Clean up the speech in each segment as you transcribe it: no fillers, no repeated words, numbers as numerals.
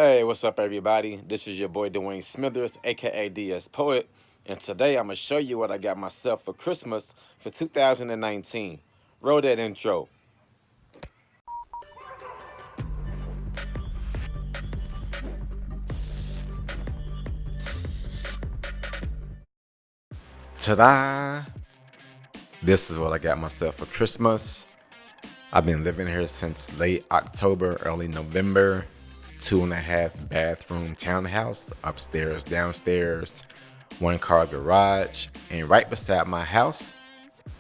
Hey, what's up, everybody? This is your boy Dewayne Smithers, aka DS Poet, and today I'm gonna show you what I got myself for Christmas for 2019. Roll that intro. Ta-da! This is what I got myself for Christmas. I've been living here since late October, early November. 2.5 bathroom townhouse, upstairs, downstairs, 1 car garage, and right beside my house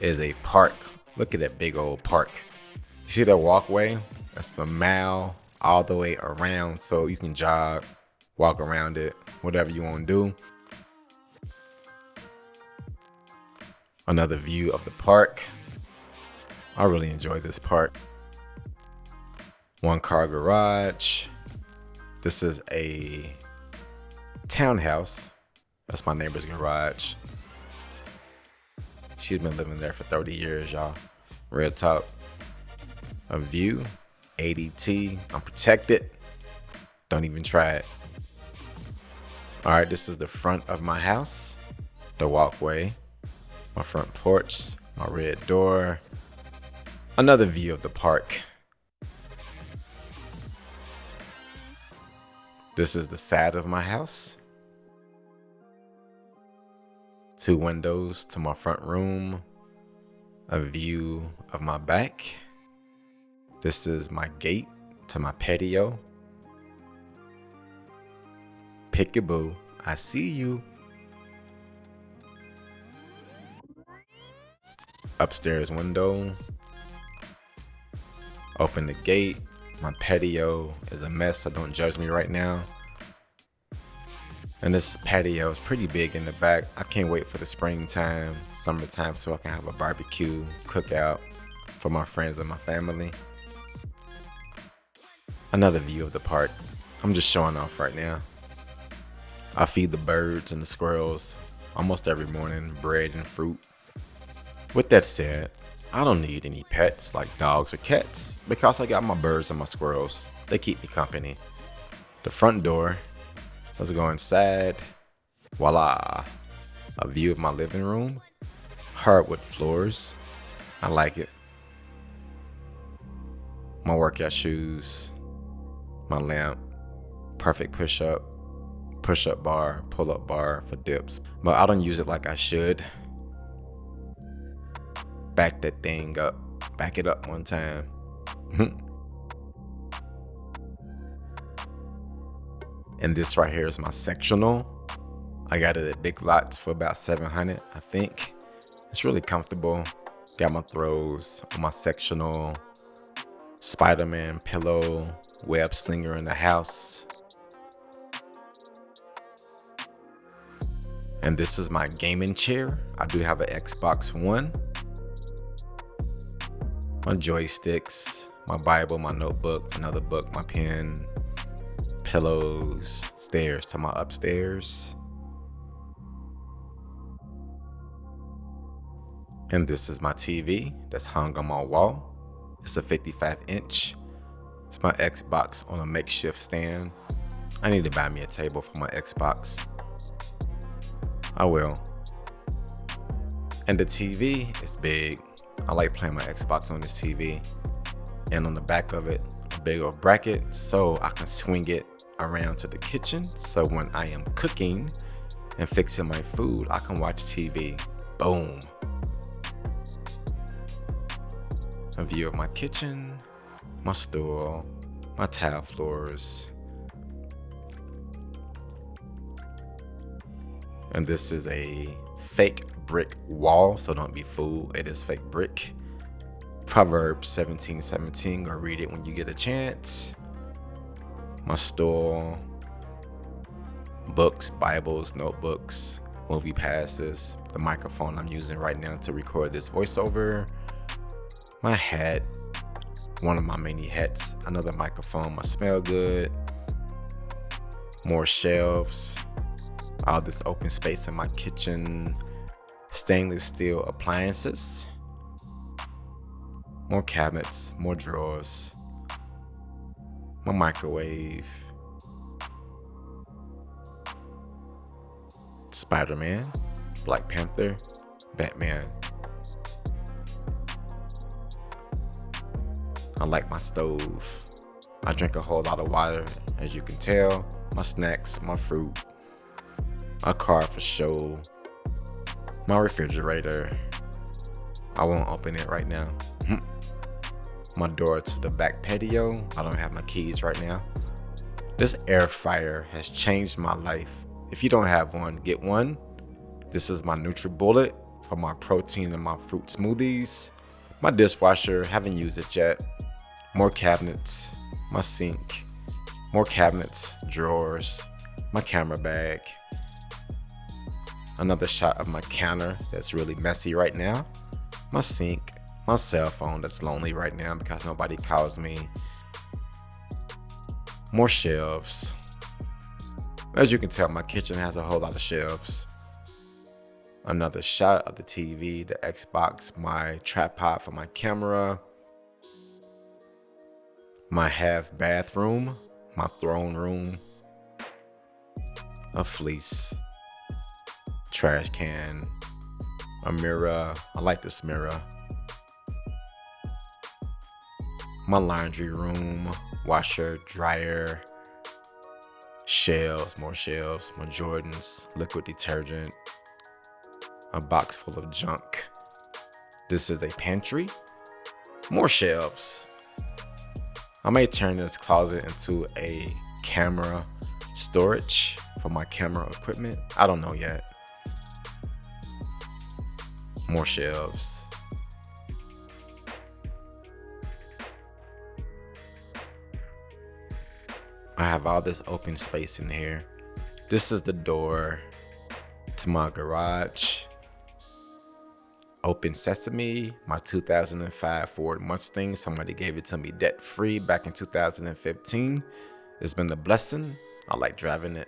is a park. Look at that big old park. You see that walkway? That's a mile all the way around, so you can jog, walk around it, whatever you want to do. Another view of the park. I really enjoy this park. 1 car garage. This is a townhouse. That's my neighbor's garage. She's been living there for 30 years, y'all. Real talk. A view, ADT. I'm protected. Don't even try it. All right, this is the front of my house. The walkway, my front porch, my red door. Another view of the park. This is the side of my house. 2 windows to my front room. A view of my back. This is my gate to my patio. Peekaboo, I see you. Upstairs window. Open the gate. My patio is a mess, so don't judge me right now. And this patio is pretty big in the back. I can't wait for the springtime, summertime, so I can have a barbecue, cookout for my friends and my family. Another view of the park. I'm just showing off right now. I feed the birds and the squirrels almost every morning, bread and fruit. With that said, I don't need any pets like dogs or cats because I got my birds and my squirrels. They keep me company. The front door. Let's go inside. Voila. A view of my living room. Hardwood floors. I like it. My workout shoes. My lamp. Perfect push-up bar, pull-up bar for dips. But I don't use it like I should. Back that thing up. Back it up one time. And this right here is my sectional. I got it at Big Lots for about $700, I think. It's really comfortable. Got my throws on my sectional. Spider-Man pillow, web slinger in the house. And this is my gaming chair. I do have an Xbox One. My joysticks, my Bible, my notebook, another book, my pen, pillows, stairs to my upstairs. And this is my TV that's hung on my wall. It's a 55-inch. It's my Xbox on a makeshift stand. I need to buy me a table for my Xbox. I will. And the TV is big. I like playing my Xbox on this TV. And on the back of it, a big old bracket so I can swing it around to the kitchen. So when I am cooking and fixing my food, I can watch TV. Boom. A view of my kitchen, my stool, my tile floors. And this is a fake brick wall, so don't be fooled. It is fake brick. Proverbs 17:17. Go read it when you get a chance. My stool, books, Bibles, notebooks, movie passes, the microphone I'm using right now to record this voiceover, my hat, one of my many hats, another microphone, my smell good, more shelves, all this open space in my kitchen, stainless steel appliances, more cabinets, more drawers, my microwave, Spider-Man, Black Panther, Batman. I like my stove. I drink a whole lot of water, as you can tell. My snacks, my fruit, a car for show, my refrigerator. I won't open it right now. My door to the back patio. I don't have my keys right now. This air fryer has changed my life. If you don't have one, get one. This is my NutriBullet for my protein and my fruit smoothies. My dishwasher, haven't used it yet. More cabinets, my sink, more cabinets, drawers, my camera bag. Another shot of my counter that's really messy right now. My sink, my cell phone that's lonely right now because nobody calls me. More shelves. As you can tell, my kitchen has a whole lot of shelves. Another shot of the TV, the Xbox, my tripod for my camera, my half bathroom, my throne room, a fleece, trash can, a mirror. I like this mirror. My laundry room, washer, dryer, shelves, more shelves, my Jordans, liquid detergent, a box full of junk. This is a pantry, more shelves. I may turn this closet into a camera storage for my camera equipment. I don't know yet. More shelves. I have all this open space in here. This is the door to my garage. Open sesame, my 2005 Ford Mustang. Somebody gave it to me debt-free back in 2015. It's been a blessing. I like driving it.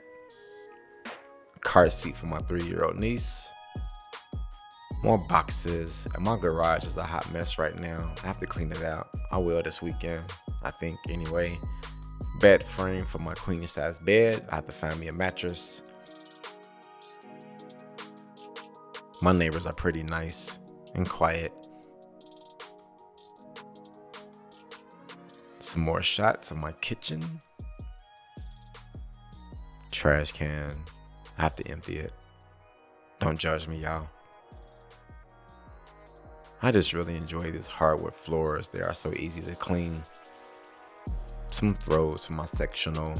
Car seat for my 3-year-old niece. More boxes. And my garage is a hot mess right now. I have to clean it out. I will this weekend, I think, anyway. Bed frame for my queen size bed. I have to find me a mattress. My neighbors are pretty nice and quiet. Some more shots of my kitchen. Trash can. I have to empty it. Don't judge me, y'all. I just really enjoy these hardwood floors. They are so easy to clean. Some throws for my sectional.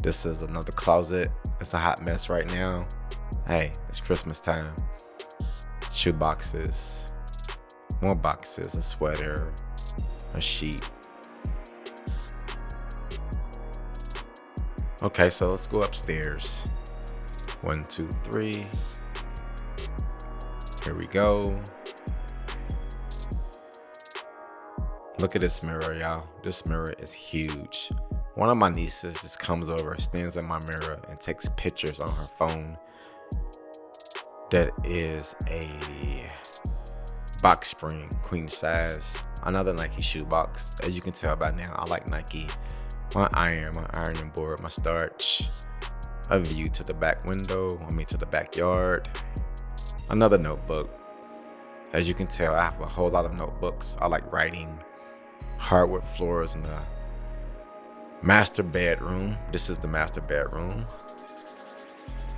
This is another closet. It's a hot mess right now. Hey, it's Christmas time. Shoe boxes, more boxes, a sweater, a sheet. Okay, so let's go upstairs. 1, 2, 3. Here we go. Look at this mirror, y'all. This mirror is huge. One of my nieces just comes over, stands in my mirror, and takes pictures on her phone. That is a box spring, queen size. Another Nike shoe box. As you can tell by now, I like Nike. My ironing board, my starch. A view to the back window, to the backyard. Another notebook. As you can tell, I have a whole lot of notebooks. I like writing. Hardwood floors in the master bedroom. This is the master bedroom.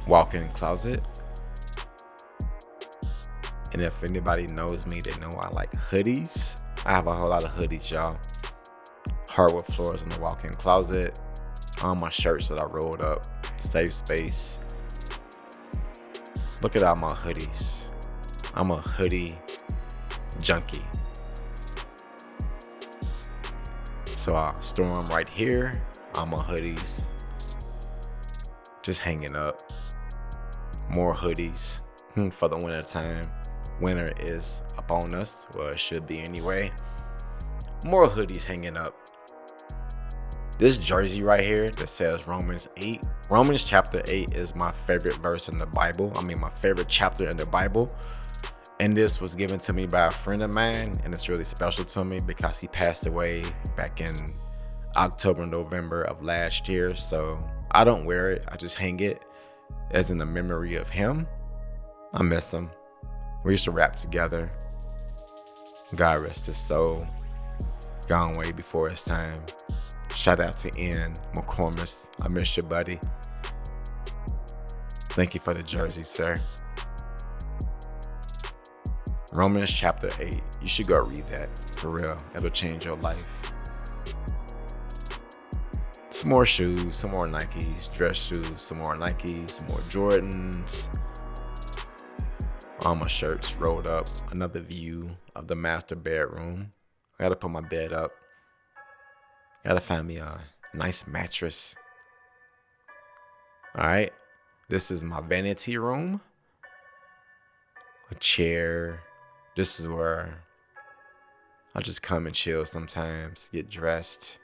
Walk-in closet. And if anybody knows me, they know I like hoodies. I have a whole lot of hoodies, y'all. Hardwood floors in the walk-in closet. All my shirts that I rolled up. Save space. Look at all my hoodies. I'm a hoodie junkie. So I store them right here. All my hoodies. Just hanging up. More hoodies for the winter time. Winter is upon us. Well, it should be anyway. More hoodies hanging up. This jersey right here that says Romans 8. Romans chapter 8 is my favorite verse in the Bible. My favorite chapter in the Bible. And this was given to me by a friend of mine. And it's really special to me because he passed away back in October, November of last year. So I don't wear it. I just hang it. as in the memory of him. I miss him. We used to rap together. God rest his soul. Gone way before his time. Shout out to Ian McCormick. I miss you, buddy. Thank you for the jersey, sir. Romans chapter 8. You should go read that. For real. It'll change your life. Some more shoes, some more Nikes, dress shoes, some more Nikes, some more Jordans. All my shirts rolled up. Another view of the master bedroom. I gotta put my bed up. Gotta find me a nice mattress. All right. This is my vanity room. A chair. This is where I just come and chill sometimes, get dressed.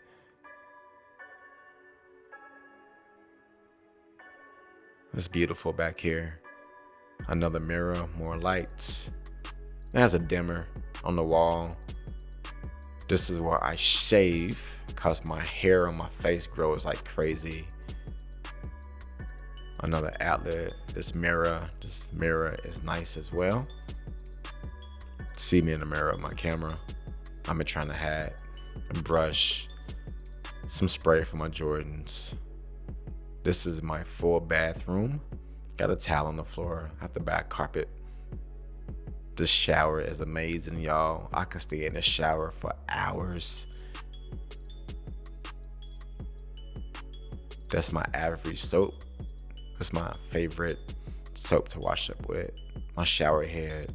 It's beautiful back here. Another mirror, more lights. It has a dimmer on the wall. This is where I shave because my hair on my face grows like crazy. Another outlet. This mirror is nice as well. See me in the mirror of my camera. I've been trying to hide a brush, some spray for my Jordans. This is my full bathroom. Got a towel on the floor. I have to buy a carpet. This shower is amazing, y'all. I can stay in the shower for hours. That's my average soap. That's my favorite soap to wash up with. My shower head.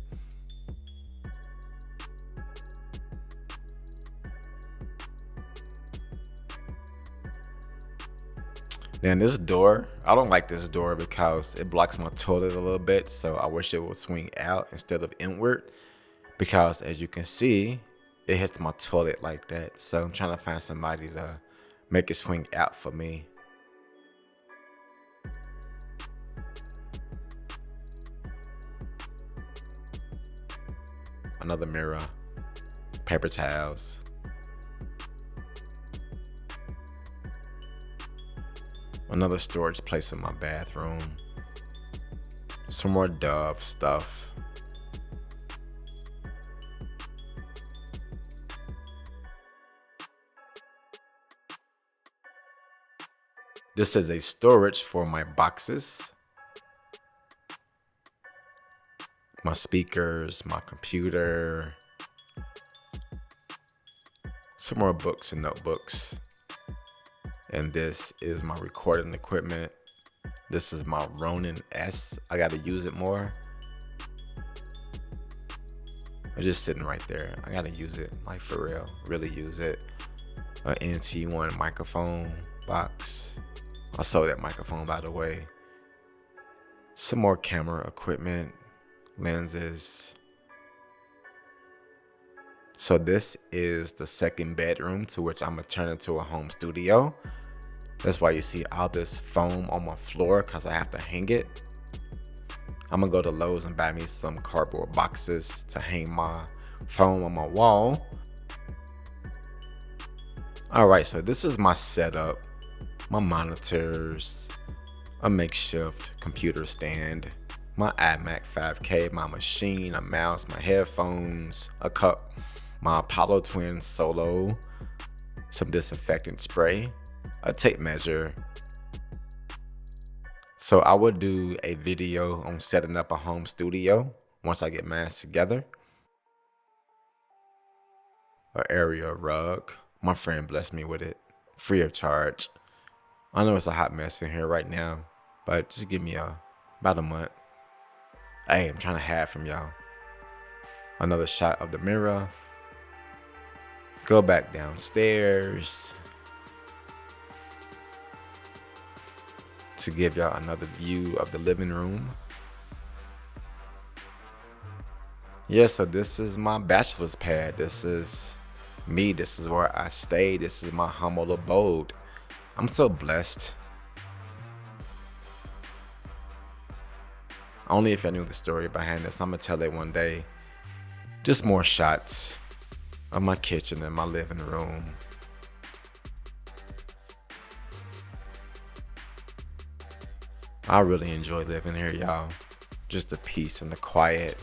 Then this door, I don't like this door because it blocks my toilet a little bit. So I wish it would swing out instead of inward, because as you can see, it hits my toilet like that. So I'm trying to find somebody to make it swing out for me. Another mirror, paper towels. Another storage place in my bathroom. Some more Dove stuff. This is a storage for my boxes. My speakers, my computer. Some more books and notebooks. And this is my recording equipment. This is my Ronin S. I gotta use it more. It's just sitting right there. I gotta use it, like for real, really use it. An NT1 microphone box. I sold that microphone, by the way. Some more camera equipment, lenses. So this is the second bedroom, to which I'm gonna turn into a home studio. That's why you see all this foam on my floor, because I have to hang it. I'm gonna go to Lowe's and buy me some cardboard boxes to hang my foam on my wall. All right, so this is my setup. My monitors, a makeshift computer stand, my iMac 5K, my machine, a mouse, my headphones, a cup, my Apollo Twin Solo, some disinfectant spray, a tape measure. So I will do a video on setting up a home studio once I get mine together. An area rug. My friend blessed me with it, free of charge. I know it's a hot mess in here right now, but just give me about a month. Hey, I'm trying to hide from y'all. Another shot of the mirror. Go back downstairs to give y'all another view of the living room. Yeah, so this is my bachelor's pad. This is me. This is where I stay. This is my humble abode. I'm so blessed. Only if I knew the story behind this. I'm gonna tell it one day. Just more shots of my kitchen and my living room. I really enjoy living here, y'all. Just the peace and the quiet.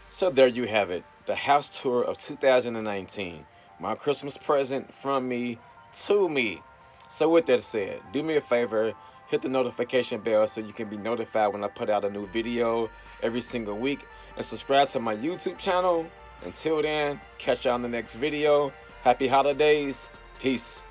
So there you have it, the house tour of 2019. My Christmas present from me to me. So with that said, do me a favor, hit the notification bell so you can be notified when I put out a new video every single week, and subscribe to my YouTube channel. Until then, catch y'all in the next video. Happy holidays. Peace.